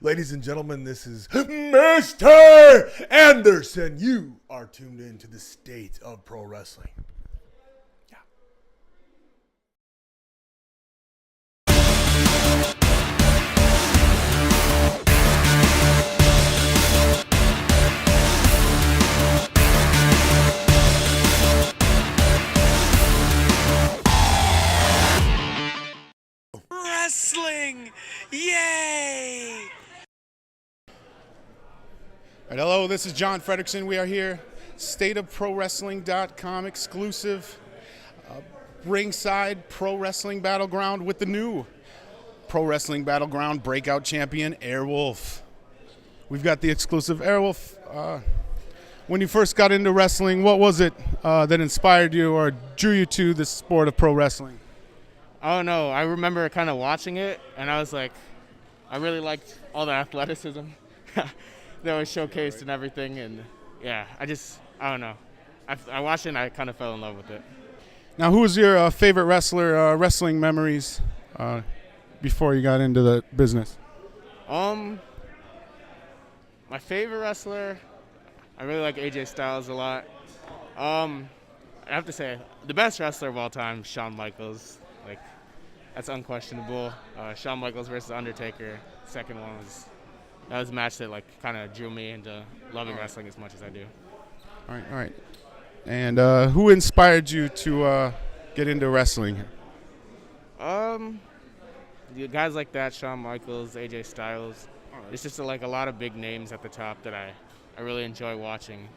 Ladies and gentlemen, this is Mr. Anderson. You are tuned in to the state of pro wrestling. Yeah. Wrestling! Yay! All right, hello, this is John Fredrickson. We are here, stateofprowrestling.com exclusive, ringside pro wrestling battleground with the new pro wrestling battleground breakout champion, Airwolf. We've got the exclusive Airwolf. When you first got into wrestling, what was it that inspired you or drew you to the sport of pro wrestling? I don't know. I remember kind of watching it, and I was like, I really liked all the athleticism that was showcased and everything. And yeah, I don't know. I watched it and I kind of fell in love with it. Now, who was your favorite wrestler, wrestling memories before you got into the business? My favorite wrestler, I really like AJ Styles a lot. I have to say, the best wrestler of all time, Shawn Michaels. Like, that's unquestionable. Shawn Michaels versus Undertaker. Second one was a match that like kind of drew me into loving wrestling as much as I do. All right. And who inspired you to get into wrestling? Guys like that, Shawn Michaels, AJ Styles. It's just like a lot of big names at the top that I really enjoy watching.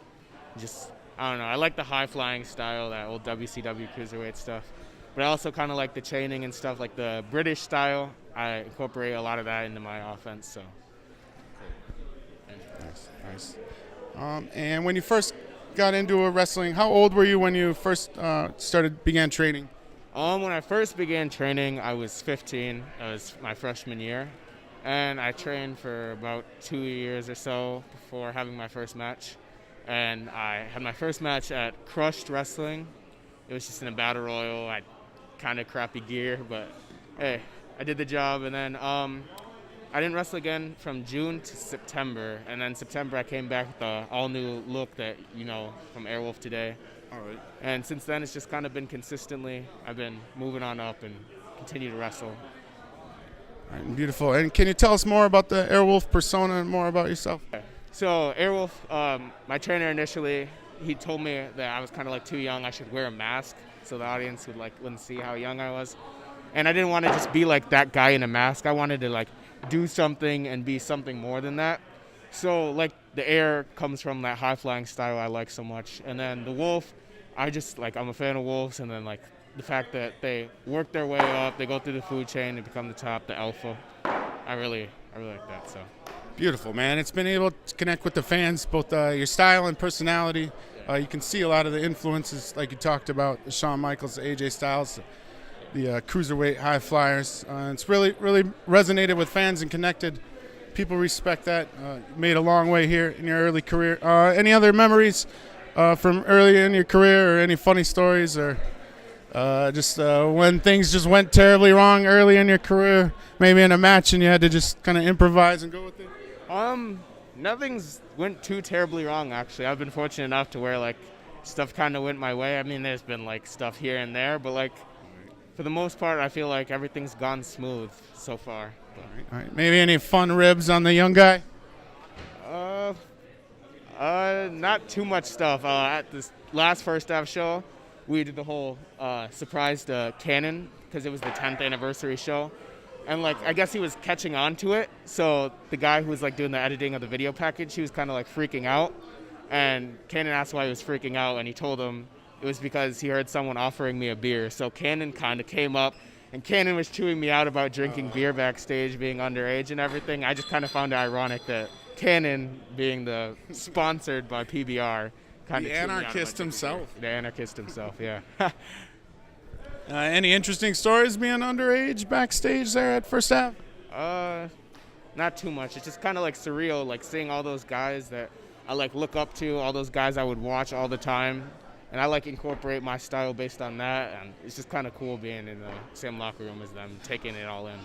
I don't know. I like the high-flying style, that old WCW cruiserweight stuff. But I also kind of like the chaining and stuff, like the British style. I incorporate a lot of that into my offense. So. Nice. And when you first got into wrestling, how old were you when you first began training? When I first began training, I was 15. That was my freshman year. And I trained for about 2 years or so before having my first match. And I had my first match at Crushed Wrestling. It was just in a battle royal. I had kind of crappy gear, but hey, I did the job. And then I didn't wrestle again from June to September. And then September I came back with the all-new look that you know from Airwolf today. All right. And since then, it's just kind of been consistently, I've been moving on up and continue to wrestle. All right, beautiful. And can you tell us more about the Airwolf persona and more about yourself? So Airwolf, my trainer initially, he told me that I was kind of like too young. I should wear a mask so the audience wouldn't see how young I was. And I didn't want to just be like that guy in a mask. I wanted to like do something and be something more than that. So like the air comes from that high flying style I like so much. And then the wolf, I'm a fan of wolves. And then like the fact that they work their way up, they go through the food chain, they become the top, the alpha. I really like that. So. Beautiful, man. It's been able to connect with the fans, both your style and personality. You can see a lot of the influences, like you talked about, Shawn Michaels, AJ Styles, the cruiserweight high flyers. It's really resonated with fans and connected. People respect that. Made a long way here in your early career. Any other memories from early in your career, or any funny stories, or just when things just went terribly wrong early in your career, maybe in a match and you had to just kind of improvise and go with it? Nothing's went too terribly wrong, actually. I've been fortunate enough to where, like, stuff kind of went my way. I mean, there's been, like, stuff here and there, but, like, for the most part, I feel like everything's gone smooth so far. All right. Maybe any fun ribs on the young guy? Not too much stuff. At this last First Staff show, we did the whole surprise to Cannon because it was the 10th anniversary show. And, like, I guess he was catching on to it. So the guy who was, like, doing the editing of the video package, he was kind of, like, freaking out. And Cannon asked why he was freaking out, and he told him it was because he heard someone offering me a beer. So Cannon kind of came up, and Cannon was chewing me out about drinking beer backstage, being underage and everything. I just kind of found it ironic that Cannon, being the sponsored by PBR, kind of the anarchist himself. The anarchist himself, yeah. Any interesting stories being underage backstage there at First Ave? Not too much. It's just kind of like surreal, like seeing all those guys that I like look up to, all those guys I would watch all the time, and I like incorporate my style based on that. And it's just kind of cool being in the same locker room as them, taking it all in.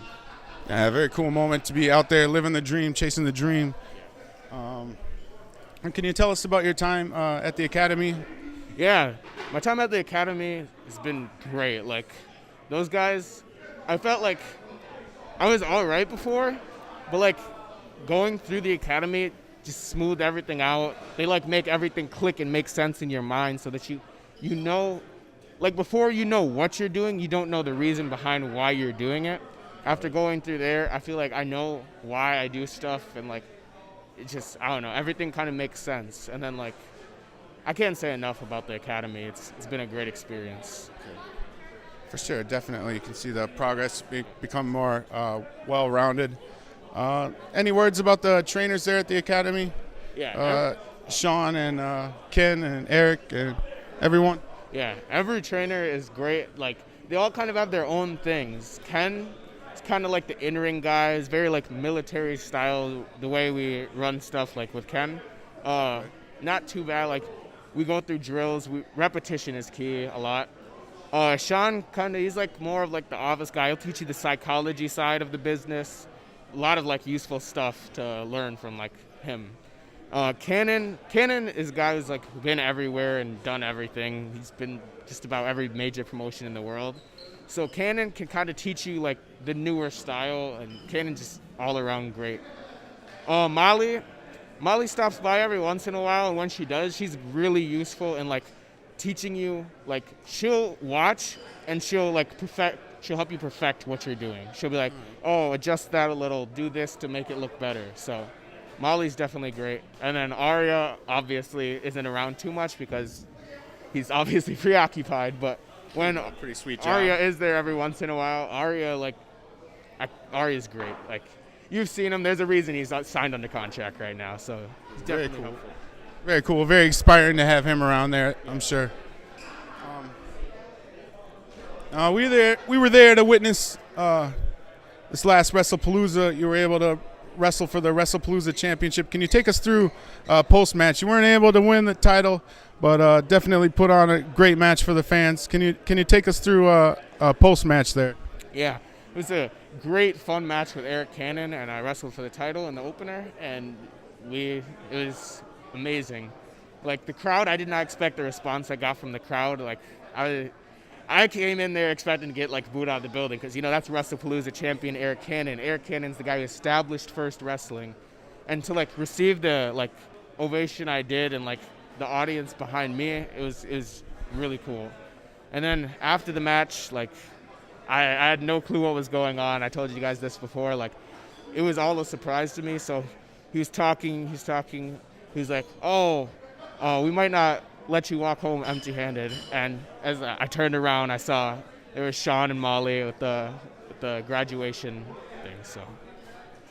Yeah, very cool moment to be out there living the dream, chasing the dream. And can you tell us about your time at the academy? Yeah, my time at the academy has been great. Like, those guys, I felt like I was all right before, but like going through the academy just smoothed everything out. They like make everything click and make sense in your mind so that you know, like before you know what you're doing, you don't know the reason behind why you're doing it. After going through there, I feel like I know why I do stuff, and like it just, I don't know, everything kind of makes sense. And then like I can't say enough about the academy. It's been a great experience. For sure, definitely. You can see the progress become more well-rounded. Any words about the trainers there at the academy? Yeah. Sean and Ken and Eric and everyone? Yeah, every trainer is great. Like, they all kind of have their own things. Ken is kind of like the in-ring guy. It's very like military style, the way we run stuff like with Ken. Not too bad. Like, we go through drills. Repetition is key a lot. Sean he's like more of like the office guy. He'll teach you the psychology side of the business. A lot of like useful stuff to learn from like him. Cannon is a guy who's like been everywhere and done everything. He's been just about every major promotion in the world. So Cannon can kind of teach you like the newer style, and Cannon just all around great. Molly stops by every once in a while, and when she does, she's really useful in like teaching you. Like, she'll watch and she'll help you perfect what you're doing. She'll be like, oh, adjust that a little, do this to make it look better. So Molly's definitely great. And then Arya obviously isn't around too much because he's obviously preoccupied, but when pretty sweet job. Arya is there every once in a while, Arya's great. Like, you've seen him. There's a reason he's not signed under contract right now, so it's Very definitely cool. helpful. Very cool. Very inspiring to have him around there, I'm sure. We were there to witness this last WrestlePalooza. You were able to wrestle for the WrestlePalooza Championship. Can you take us through post-match? You weren't able to win the title, but definitely put on a great match for the fans. Can you take us through post-match there? Yeah, it was a great, fun match with Eric Cannon, and I wrestled for the title in the opener, and it was amazing. Like, the crowd, I did not expect the response I got from the crowd. Like, I came in there expecting to get like booed out of the building because, that's WrestlePalooza champion Eric Cannon. Eric Cannon's the guy who established First Wrestling, and to like receive the like ovation I did and like the audience behind me, it was really cool. And then after the match, like I had no clue what was going on. I told you guys this before. Like, it was all a surprise to me. So he's talking. He's like, oh, we might not let you walk home empty-handed. And as I turned around, I saw there was Sean and Molly with the graduation thing. So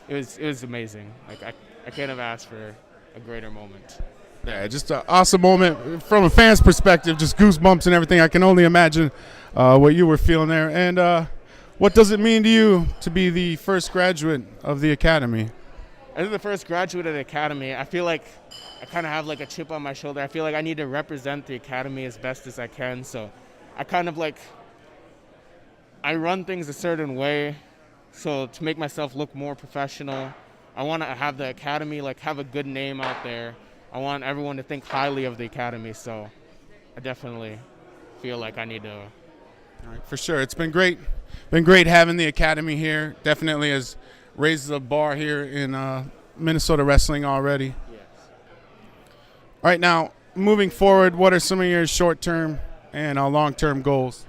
it was amazing. Like, I can't have asked for a greater moment. Yeah, just an awesome moment from a fan's perspective. Just goosebumps and everything. I can only imagine what you were feeling there. And what does it mean to you to be the first graduate of the academy? As the first graduate of the academy, I feel like I kind of have like a chip on my shoulder. I feel like I need to represent the academy as best as I can. So I kind of like, I run things a certain way. So to make myself look more professional, I want to have the academy like have a good name out there. I want everyone to think highly of the academy. So I definitely feel like I need to. All right, for sure. It's been great. Been great having the academy here. Definitely has raised the bar here in Minnesota wrestling already. Yes. All right, now moving forward, what are some of your short-term and long-term goals?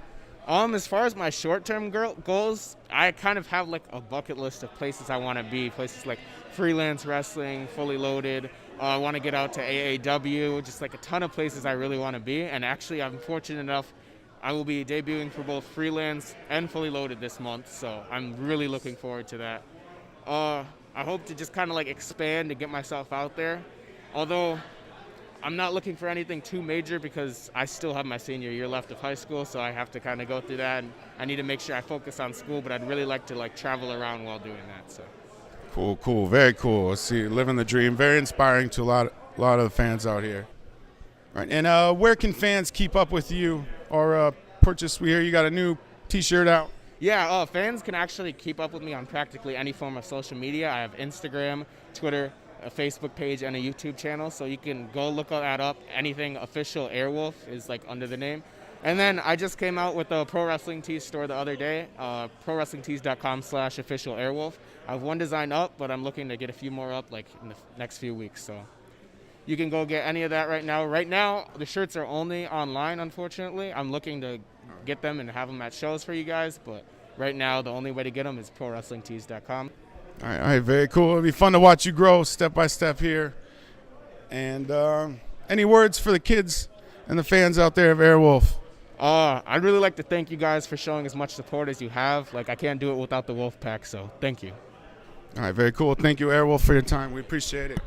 As far as my short-term goals, I kind of have like a bucket list of places I want to be. Places like freelance wrestling, fully loaded. I want to get out to AEW. Just like a ton of places I really want to be. And actually, I'm fortunate enough, I will be debuting for both freelance and fully loaded this month. So I'm really looking forward to that. I hope to just kind of like expand and get myself out there. Although I'm not looking for anything too major because I still have my senior year left of high school, so I have to kind of go through that, and I need to make sure I focus on school, but I'd really like to like travel around while doing that. So Cool, very cool. See, living the dream, very inspiring to a lot of the fans out here. All right, and where can fans keep up with you or purchase? We hear you got a new T-shirt out. Yeah, fans can actually keep up with me on practically any form of social media. I have Instagram, Twitter, a Facebook page, and a YouTube channel, so you can go look that up. Anything official Airwolf is like under the name. And then I just came out with a Pro Wrestling Tees store the other day, prowrestlingtees.com/official Airwolf. I have one design up, but I'm looking to get a few more up like in the next few weeks. So you can go get any of that right now. Right now, the shirts are only online, unfortunately. I'm looking to get them and have them at shows for you guys, but right now the only way to get them is prowrestlingtees.com. All right, very cool. It'll be fun to watch you grow step by step here. And any words for the kids and the fans out there of Airwolf? I'd really like to thank you guys for showing as much support as you have. Like, I can't do it without the Wolf Pack, so thank you. All right, very cool. Thank you, Airwolf, for your time. We appreciate it.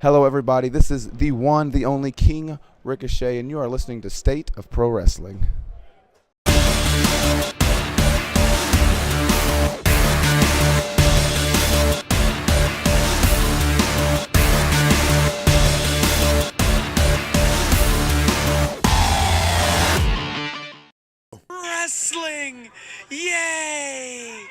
Hello, everybody. This is the one, the only King Ricochet, and you are listening to State of Pro Wrestling. Wrestling! Yay!